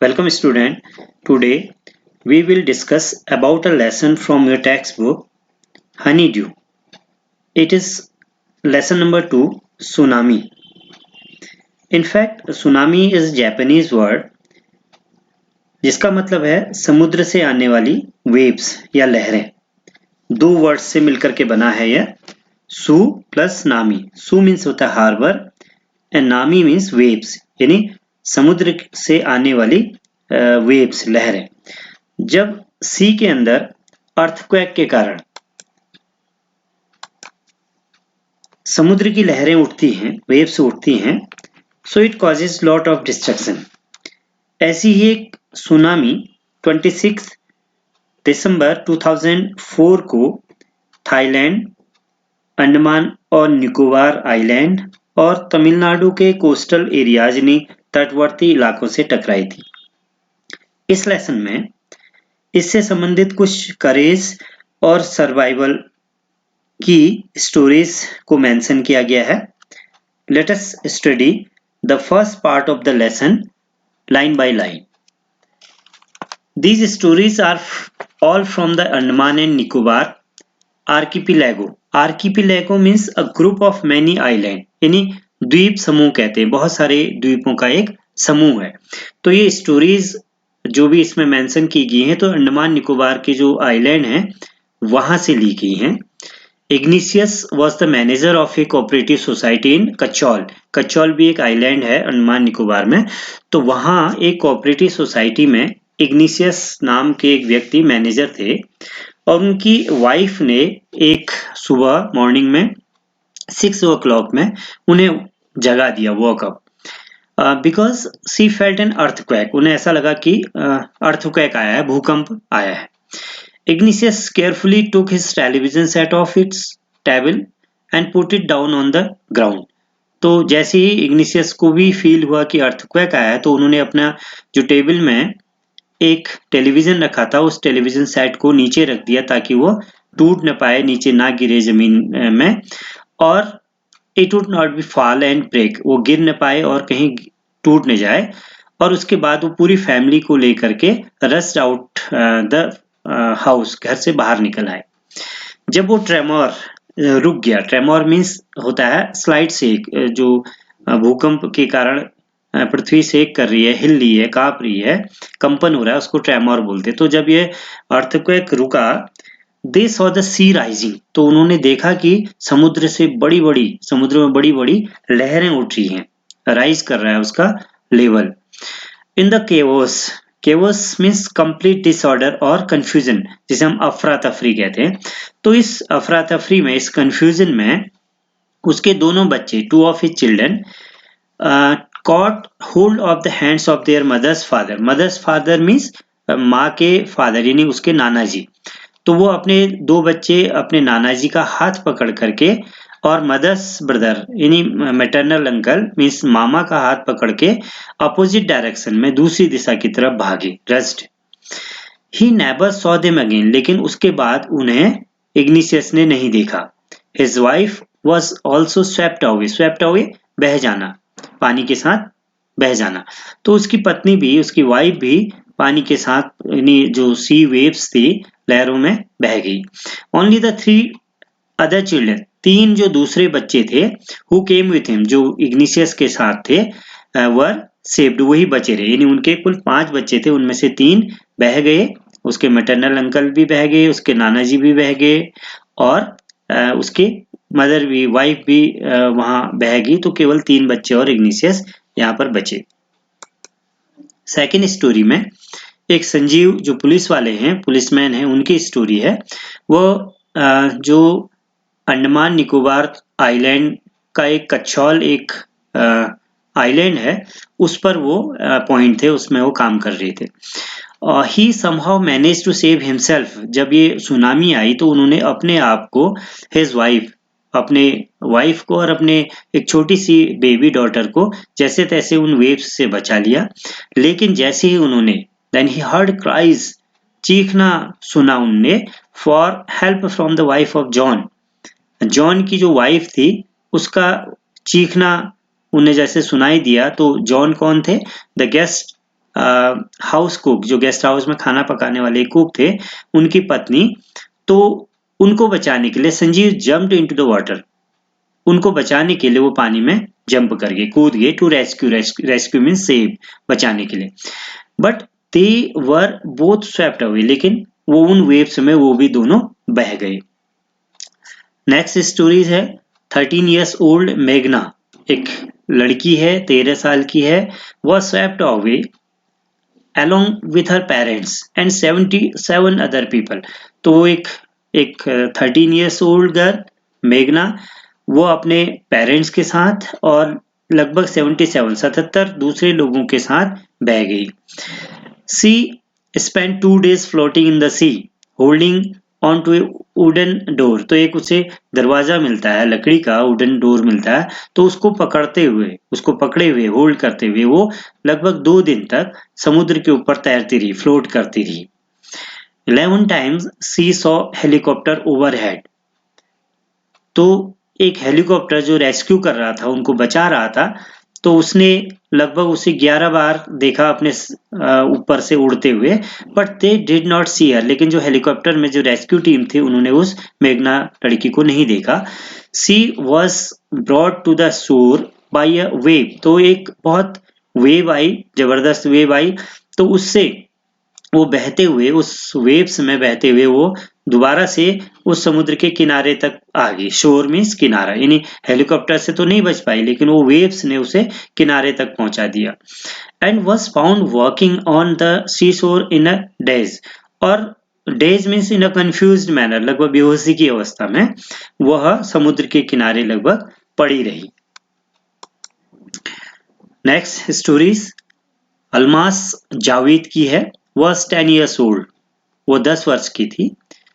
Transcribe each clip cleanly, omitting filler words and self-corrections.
Welcome student. Today we will discuss about a lesson from your textbook Honeydew. It is lesson number 2 Tsunami. In fact, tsunami is Japanese word जिसका मतलब है समुद्र से आने वाली waves या लहरें। दो वर्ड्स से मिलकर के बना है यह सु प्लस नामी। सु मीन्स होता है हार्बर एंड नामी मीन्स वेव्स यानी समुद्र से आने वाली वेव्स लहरें। जब सी के अंदर अर्थक्वेक के कारण समुद्र की लहरें उठती हैं, वेव्स उठती हैं, so it causes lot of destruction. ऐसी ही एक सुनामी 26 दिसंबर 2004 को थाईलैंड, अंडमान और निकोबार आइलैंड और तमिलनाडु के कोस्टल एरियाज यानी तटवर्ती इलाकों से टकराई थी। इस लेसन में इससे संबंधित कुछ करेज और सर्वाइवल की स्टोरीज को मेंशन किया गया है। Let us study the first part of the lesson line by line. These stories are all from the Andaman and Nicobar archipelago. Archipelago means a group of many island, यानी द्वीप समूह कहते हैं, बहुत सारे द्वीपों का एक समूह है। तो ये स्टोरीज जो भी इसमें मेंशन की गई हैं तो अंडमान निकोबार के जो आइलैंड हैं वहां से ली गई हैं। Ignatius was the manager of a cooperative society in कच्चौल। कच्चौल भी एक आइलैंड है अंडमान निकोबार में। तो वहां एक कोऑपरेटिव सोसाइटी में इग्निशियस नाम के एक व्यक्ति मैनेजर थे और उनकी वाइफ ने एक सुबह मॉर्निंग में 6 o'clock में उन्हें जगा दिया, walk up, because C felt an earthquake. उन्हें ऐसा लगा कि अर्थक्वेक आया है, भूकंप आया है। Ignatius carefully took his television set off its table and put it down on the ground. तो जैसे ही इग्निशियस को भी फील हुआ कि अर्थक्वेक आया है तो उन्होंने अपना जो टेबल में एक टेलीविजन रखा था उस टेलीविजन सेट को नीचे रख दिया ताकि वो टूट न पाए, नीचे ना गिरे जमीन में, और it would not be fall and break, वो गिर न पाए और कहीं टूट न जाए। और उसके बाद वो पूरी फैमिली को लेकर के रस्ट आउट द हाउस, घर से बाहर निकल आए। जब वो ट्रेमोर रुक गया, ट्रेमोर मीन्स होता है स्लाइड शेक, जो भूकंप के कारण पृथ्वी शेक कर रही है, हिल रही है, कांप रही है, कंपन हो रहा है, उसको ट्रेमोर बोलते। तो जब ये अर्थक्वेक रुका, they saw the sea rising, तो उन्होंने देखा कि समुद्र में बड़ी बड़ी लहरें उठ रही हैं, राइज कर रहा है उसका level. In the केवोस means complete disorder और कंफ्यूजन, जिसे हम अफरा तफरी कहते हैं। तो इस अफरा तफरी में, इस कंफ्यूजन में उसके दोनों बच्चे, 2 of his children caught hold of the hands of their mother's father. mother's father means माँ के फादर यानी उसके नाना जी। तो वो अपने 2 बच्चे अपने नाना जी का हाथ पकड़ करके और मदर्स ब्रदर यानी मैटरनल अंकल मीन्स मामा का हाथ पकड़ के अपोजिट डायरेक्शन में, दूसरी दिशा की तरफ भागे, rust. He never saw them again, लेकिन उसके बाद उन्हें इग्निशियस ने नहीं देखा। His wife was also swept away, बह जाना, पानी के साथ बह जाना। तो उसकी पत्नी भी, उसकी वाइफ भी पानी के साथ यानी जो सी वेव्स थी, लहरों में बह गई। ओनली द 3 अदर चिल्ड्रन, 3 जो दूसरे बच्चे थे, हु केम विथ हिम, जो इग्निशियस के साथ थे, वर सेव्ड, वही बचे रहे। यानी उनके कुल 5 बच्चे थे, उनमें से 3 बह गए, उसके मैटरनल अंकल भी बह गए, उसके नाना जी भी बह गए और उसके मदर भी, वाइफ भी वहां बह गई। तो केवल 3 बच्चे और इग्निशियस यहाँ पर बचे। सेकेंड स्टोरी में एक संजीव जो पुलिस वाले हैं, पुलिसमैन हैं, उनकी स्टोरी है। वो जो अंडमान निकोबार आइलैंड का एक कच्चौल एक आइलैंड है, उस पर वो पॉइंट थे, उसमें वो काम कर रहे थे। He somehow manage to save himself. जब ये सुनामी आई तो उन्होंने अपने आप को, हिज वाइफ, अपने वाइफ को और अपने एक छोटी सी बेबी डॉटर को जैसे तैसे उन वेव्स से बचा लिया। लेकिन जैसे ही उन्होंने, देन ही हर्ड क्राइज, चीखना सुना उनने, for help from the wife of John. John की जो वाइफ थी उसका चीखना उन्हें जैसे सुनाई दिया। तो जॉन कौन थे? द गेस्ट हाउस कुक, जो गेस्ट हाउस में खाना पकाने वाले कुक थे, उनकी पत्नी, तो उनको बचाने के लिए Sanjeev jumped into the water. उनको बचाने के लिए वो पानी में जंप कर गए, कूद गए, टू रेस्क्यू मीन्स सेव, बचाने के लिए। But they were both swept away, लेकिन वो उन वेव्स में वो भी दोनों बह गए। नेक्स्ट स्टोरीज है 13 years ओल्ड मेघना, एक लड़की है 13 साल की है, वह swept away along with her parents and 77 other people। तो वो एक 13 years old गर्ल मेघना, वो अपने पेरेंट्स के साथ और लगभग 77 दूसरे लोगों के साथ बह गई। She spent 2 days floating in the sea, holding on to a wooden door। तो एक उसे दरवाजा मिलता है, लकड़ी का वुडन डोर मिलता है, तो उसको पकड़े हुए होल्ड करते हुए वो लगभग 2 दिन तक समुद्र के ऊपर तैरती रही, फ्लोट करती रही। 11 times she saw helicopter overhead। तो एक हेलीकॉप्टर जो रेस्क्यू कर रहा था, उनको बचा रहा था, तो उसने लगभग उसे 11 बार देखा अपने ऊपर से उड़ते हुए, बट दे डिड नॉट सी हर। लेकिन जो हेलीकॉप्टर में जो रेस्क्यू टीम थी, उन्होंने उस मेघना लड़की को नहीं देखा। She was brought to the shore by a wave. तो एक बहुत वेव आई, जबरदस्त वेव आई, तो उससे वो बहते हुए, उस वेव्स में बहते हुए वो दोबारा से उस समुद्र के किनारे तक आ गई। शोर मीन्स किनारा, यानी हेलीकॉप्टर से तो नहीं बच पाई, लेकिन वो वेव्स ने उसे किनारे तक पहुंचा दिया। And was found walking on the sea shore in a daze. और daze means in a confused manner, लगभग बेहोशी की अवस्था में वह समुद्र के किनारे लगभग पड़ी रही। नेक्स्ट स्टोरीज अलमास जावेद की है। was 10 years old। वो 10 वर्ष की थी।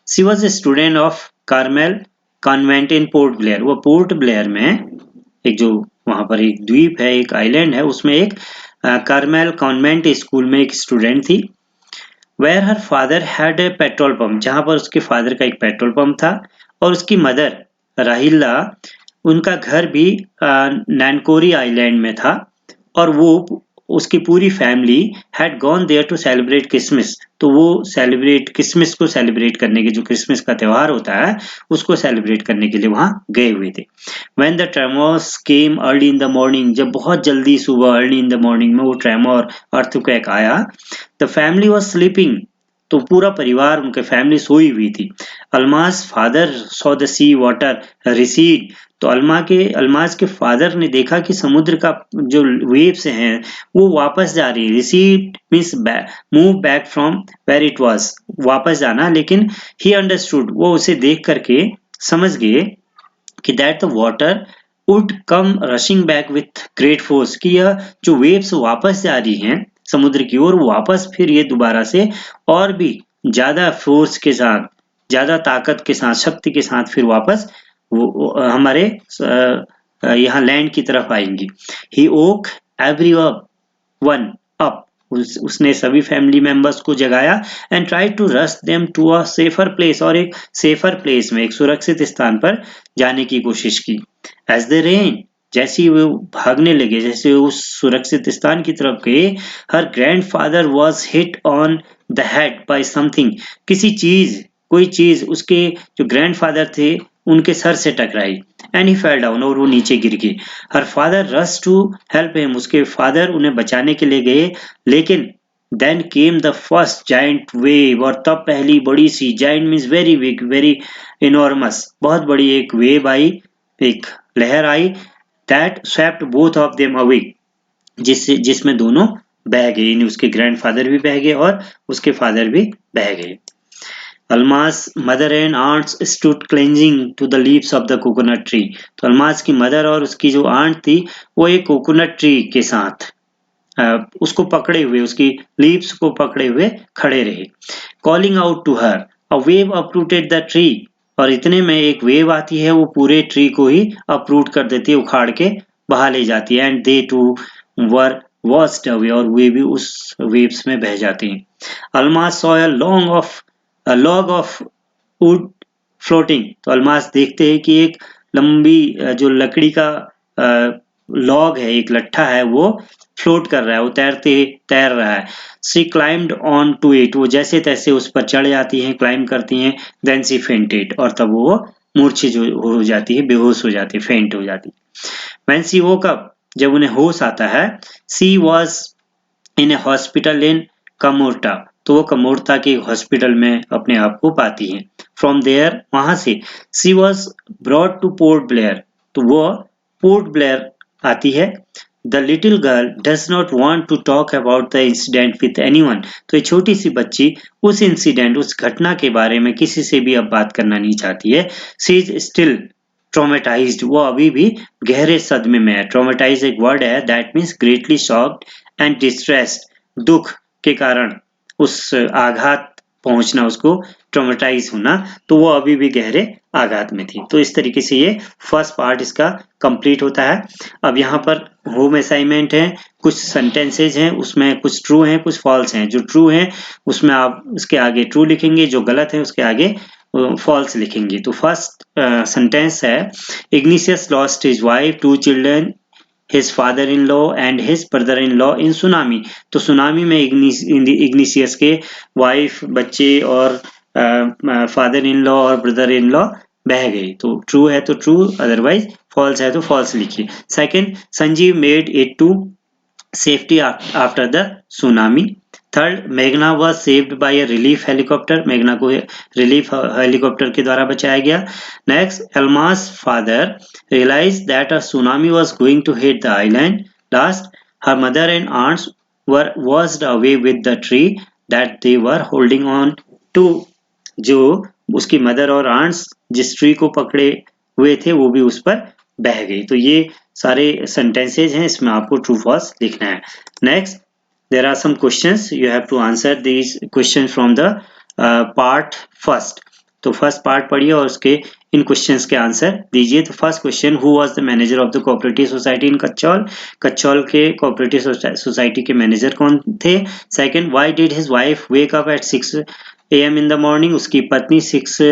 She was a student of Carmel Convent in Port Blair। वो पोर्ट ब्लेयर में एक जो वहां पर एक द्वीप है, एक आइलैंड है, उसमें एक कार्मेल कॉन्वेंट स्कूल में एक स्टूडेंट थी। Where her father had a petrol pump, जहां पर उसके फादर का एक पेट्रोल पंप था, और उसकी मदर राहिला, उनका घर भी नैनकोरी आइलैंड में था, और वो उसकी पूरी family had gone there to celebrate Christmas. तो वो क्रिसमस को सेलिब्रेट करने के, जो क्रिसमस का त्योहार होता है, उसको सेलिब्रेट करने के लिए वहां गए हुए थे। When the tremors came early in the morning, जब बहुत जल्दी सुबह early in the morning में वो ट्रेमोर अर्थक्वेक आया, the family was sleeping। तो पूरा परिवार, उनके फैमिली सोई हुई थी। Almas father saw the sea water recede. तो अलमास के फादर ने देखा कि समुद्र का जो वेव्स हैं वो वापस जा रही है। Recede means move back from where it was, वापस जाना। लेकिन ही अंडरस्टूड, वो उसे देख करके समझ गए कि that the water would come rushing back with great force, कि यह जो वेव्स वापस जा रही हैं समुद्र की ओर, वापस फिर ये दोबारा से और भी ज्यादा फोर्स के साथ, ज्यादा ताकत के साथ, शक्ति के साथ फिर वापस हमारे यहाँ लैंड की तरफ आएंगी। He woke everyone up। उसने सभी फैमिली मेंबर्स को जगाया and try to rush them to a safer place, और एक सेफर प्लेस में, एक सुरक्षित स्थान पर जाने की कोशिश की। एज दे रेन, जैसे ही वो भागने लगे, जैसे उस सुरक्षित स्थान की तरफ गए, her grandfather was hit on the head by something. कोई चीज उसके जो ग्रैंडफादर थे उनके सर से टकराई, एंड ही फेल डाउन, और वो नीचे गिर गए। Her father rush to help him, उसके फादर उन्हें बचाने के लिए गए, लेकिन then came the first giant wave. और तब पहली बड़ी सी, giant means very big, very enormous, बहुत बड़ी एक वेव आई, एक लहर आई, that swept both of them away, जिसमें दोनों बह गए, यानी उसके ग्रैंडफादर भी बह गए और उसके फादर भी बह गए। Almas mother and aunts stood clinging to the leaves of the coconut tree. तो अलमास की मदर और उसकी जो आंट थी, वो एक कोकोनट ट्री के साथ उसको पकड़े हुए, उसकी लीव्स को पकड़े हुए खड़े रहे। Calling out to her, a wave uprooted the tree. और इतने में एक वेव आती है, वो पूरे ट्री को ही अपरूट कर देती है, उखाड़ के बहा ले जाती है। And they too were washed away, और वे भी उस वेव्स में बह जाती हैं। Almas saw a log of wood floating. तो अलमास देखते हैं कि एक लंबी जो लकड़ी का लॉग है, एक लट्ठा है, वो फ्लोट कर रहा है, वो तैर रहा है। She climbed on to it, वो जैसे तैसे उस पर चढ़ जाती हैं, क्लाइम करती हैं। देन शी फेंटेड, और तब वो मूर्छित हो जाती है, बेहोश हो जाती है, फेंट हो जाती है। व्हेन शी वोक अप, जब उन्हें होश आता है, she was in A hospital in Kamorta, तो वो कमोर्टा के हॉस्पिटल में अपने आप को पाती हैं। फ्रॉम देयर, वहां से, she was brought to Port Blair, तो वो पोर्ट ब्लेयर आती है। The little girl does not want to talk about the incident with anyone, तो ये छोटी सी बच्ची उस इंसिडेंट, उस घटना के बारे में किसी से भी अब बात करना नहीं चाहती है। शी इज स्टिल ट्रॉमेटाइज्ड, वो अभी भी गहरे सदमे में है। ट्रॉमेटाइज एक वर्ड है, that means greatly shocked and distressed, दुख के कारण उस आघात पहुंचना, उसको ट्रॉमेटाइज होना, तो वो अभी भी गहरे आघात में थी। तो इस तरीके से ये फर्स्ट पार्ट इसका कंप्लीट होता है। अब यहाँ पर होम असाइनमेंट है, कुछ सेंटेंसेज हैं, उसमें कुछ ट्रू हैं, कुछ फॉल्स हैं। जो ट्रू हैं उसमें आप उसके आगे ट्रू लिखेंगे, जो गलत है उसके आगे फॉल्स लिखेंगे। तो फर्स्ट सेंटेंस है, igneous lost his wife, 2 children, his father-in-law and his brother-in-law in tsunami। तो सुनामी में इग्निशियस के वाइफ, बच्चे और फादर इन लॉ और ब्रदर इन लॉ बह गई। तो ट्रू है तो ट्रू, अदरवाइज फॉल्स है तो फॉल्स लिखिए। Second, Sanjeev made it to safety after the tsunami. Third, मेघना was saved by a relief helicopter, मेघना को रिलीफ हेलीकॉप्टर के द्वारा बचाया गया। Next, Almas father realized that a tsunami was going to hit the island. Last, her mother and aunts were washed away with the tree that they were holding on to। जो उसकी mother और ants जिस tree को पकड़े हुए थे वो भी उस पर बह गई। तो ये सारे सेंटेंसेज हैं, इसमें आपको ट्रू फॉल्स लिखना है। Next, there are some questions, you have to answer these questions from the part first। तो फर्स्ट पार्ट पढ़िए और उसके इन क्वेश्चंस के आंसर दीजिए। तो first question, who was the manager of the cooperative society in Kachchaul, Kachchaul के कोऑपरेटिव सोसाइटी के मैनेजर कौन थे। Second, why did his wife wake up at 6 AM in the morning, उसकी पत्नी 6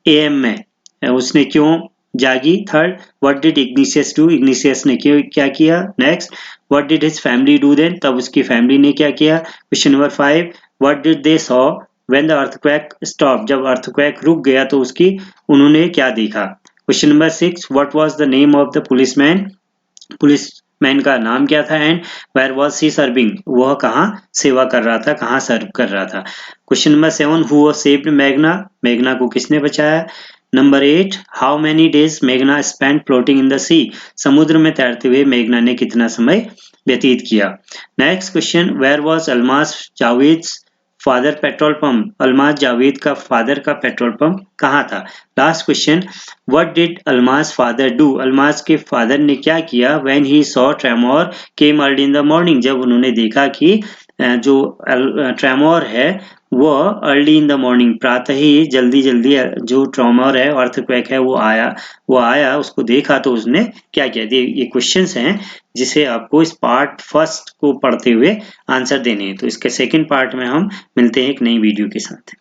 AM में उसने क्यों जागी। Third, what did Ignatius do, Ignatius ने क्या किया। Next, what did his family do then, तब उसकी फैमिली ने क्या किया। Question number 5, what did they saw when the earthquake stop, जब अर्थक्वेक रुक गया तो उन्होंने क्या देखा। Question number 6, what was the name of the policeman, policeman का नाम क्या था। And where was he serving, वह कहाँ सेवा कर रहा था, कहाँ सर्व कर रहा था। Question number 7, who was saved मेघना, मेघना को किसने बचाया। नंबर 8, हाउ मेनी डेज मेघना स्पेंड फ्लोटिंग इन द सी, समुद्र में तैरते हुए मेघना ने कितना समय व्यतीत किया। Next question, where was Almas Javed's father petrol pump, Almas Javed का फादर का पेट्रोल पंप कहाँ था। Last question, what did Almas father do, Almas के फादर ने क्या किया। When he saw tremor came early in the morning, जब उन्होंने देखा कि जो ट्रेमोर है वो अर्ली इन द मॉर्निंग, प्रातः ही जल्दी जो ट्रेमोर है, अर्थक्वेक है, वो आया उसको देखा तो उसने क्या किया। ये क्वेश्चंस हैं जिसे आपको इस पार्ट फर्स्ट को पढ़ते हुए आंसर देने हैं। तो इसके सेकंड पार्ट में हम मिलते हैं एक नई वीडियो के साथ।